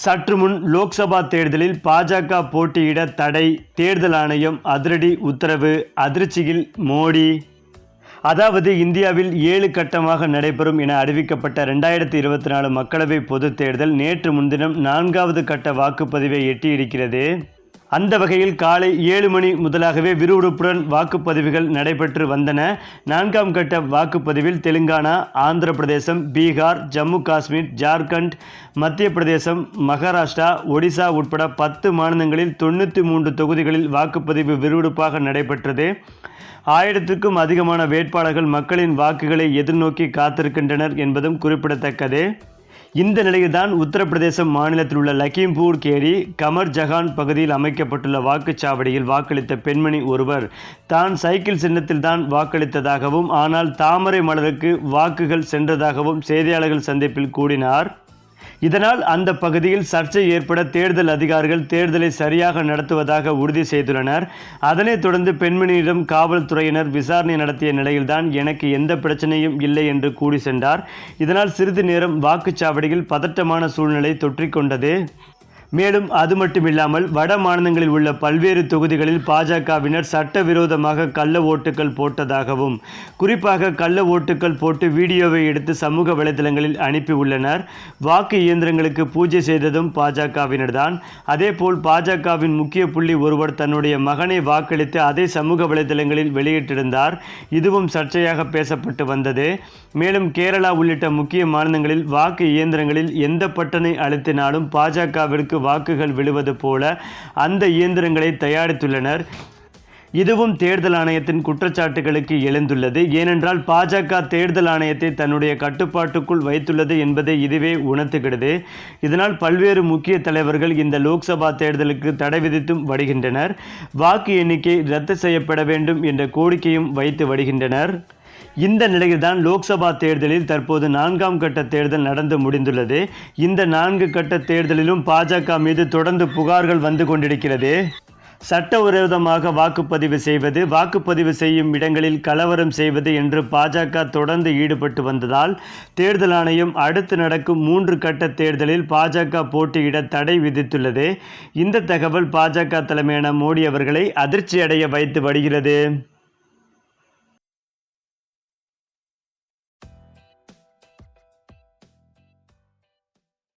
சற்று முன் லோக்சபா தேர்தலில் பாஜக போட்டியிட தடை, தேர்தல் ஆணையம் அதிரடி உத்தரவு. அதிர்ச்சியில் மோடி. அதாவது இந்தியாவில் 7 கட்டமாக நடைபெறும் என அறிவிக்கப்பட்ட 2024 மக்களவை பொதுத் தேர்தல் நேற்று முன்தினம் 4வது கட்ட வாக்குப்பதிவை எட்டியிருக்கிறது. அந்த வகையில் காலை 7 மணி முதலாகவே விறுவிறுப்புடன் வாக்குப்பதிவுகள் நடைபெற்று வந்தன. 4ஆம் கட்ட வாக்குப்பதிவில் தெலுங்கானா, ஆந்திர பிரதேசம், பீகார், ஜம்மு காஷ்மீர், ஜார்க்கண்ட், மத்திய பிரதேசம், மகாராஷ்டிரா, ஒடிசா உட்பட 10 மாநிலங்களில் 93 தொகுதிகளில் வாக்குப்பதிவு விறுவிறுப்பாக நடைபெற்றது. 1000க்கும் அதிகமான வேட்பாளர்கள் மக்களின் வாக்குகளை எதிர்நோக்கி காத்திருக்கின்றனர் என்பதும் குறிப்பிடத்தக்கது. இந்த நிலையில்தான் உத்தரப்பிரதேசம் மாநிலத்தில் உள்ள லக்கிம்பூர் கேரி கமர் ஜஹான் பகுதியில் அமைக்கப்பட்டுள்ள வாக்குச்சாவடியில் வாக்களித்த பெண்மணி ஒருவர் தான் சைக்கிள் சின்னத்தில் தான் வாக்களித்ததாகவும், ஆனால் தாமரை மலருக்கு வாக்குகள் சென்றதாகவும் செய்தியாளர்கள் சந்திப்பில் கூறினார். இதனால் அந்த பகுதியில் சர்ச்சை ஏற்பட தேர்தல் அதிகாரிகள் தேர்தலை சரியாக நடத்துவதாக உறுதி செய்துள்ளனர். அதனைத் தொடர்ந்து பெண்மணியிடம் காவல்துறையினர் விசாரணை நடத்திய நிலையில்தான் எனக்கு எந்த பிரச்சனையும் இல்லை என்று கூறி சென்றார். இதனால் சிறிது நேரம் வாக்குச்சாவடியில் பதட்டமான சூழ்நிலை தொற்றிக்கொண்டது. மேலும் அது மட்டுமில்லாமல் வட மாநிலங்களில் உள்ள பல்வேறு தொகுதிகளில் பாஜகவினர் சட்டவிரோதமாக கள்ள ஓட்டுகள் போட்டதாகவும், குறிப்பாக கள்ள ஓட்டுகள் போட்டு வீடியோவை எடுத்து சமூக வலைதளங்களில் அனுப்பியுள்ளனர். வாக்கு இயந்திரங்களுக்கு பூஜை செய்ததும் பாஜகவினர்தான். அதேபோல் பாஜகவின் முக்கிய புள்ளி ஒருவர் தன்னுடைய மகனை வாக்களித்து அதை சமூக வலைதளங்களில் வெளியிட்டிருந்தார். இதுவும் சர்ச்சையாக பேசப்பட்டு வந்தது. மேலும் கேரளா உள்ளிட்ட முக்கிய மாநிலங்களில் வாக்கு இயந்திரங்களில் எந்த பட்டனை அழுத்தினாலும் பாஜகவிற்கு வாக்குகள் விழுவது போல அந்த இயந்திரங்களை தயாரித்துள்ளனர். இதுவும் தேர்தல் ஆணையத்தின் குற்றச்சாட்டுகளுக்கு எழுந்துள்ளது. ஏனென்றால் பாஜக தேர்தல் ஆணையத்தை தன்னுடைய கட்டுப்பாட்டுக்குள் வைத்துள்ளது என்பதை இதுவே உணர்த்துகிறது. இதனால் பல்வேறு முக்கிய தலைவர்கள் இந்த லோக்சபா தேர்தலுக்கு தடை விதித்தும் வருகின்றனர். வாக்கு எண்ணிக்கை ரத்து செய்யப்பட வேண்டும் என்ற கோரிக்கையும் வைத்து வருகின்றனர். இந்த நிலையில்தான் லோக்சபா தேர்தலில் தற்போது 4ஆம் கட்ட தேர்தல் நடந்து முடிந்துள்ளது. இந்த 4 கட்ட தேர்தலிலும் பாஜக மீது தொடர்ந்து புகார்கள் வந்து கொண்டிருக்கிறது. சட்டவிரோதமாக வாக்குப்பதிவு செய்வது, வாக்குப்பதிவு செய்யும் இடங்களில் கலவரம் செய்வது என்று பாஜக தொடர்ந்து ஈடுபட்டு வந்ததால் தேர்தல் ஆணையம் அடுத்து நடக்கும் 3 கட்ட தேர்தலில் பாஜக போட்டியிட தடை விதித்துள்ளது. இந்த தகவல் பாஜக தலைமையான மோடி அவர்களை அதிர்ச்சி அடைய வைத்து வருகிறது.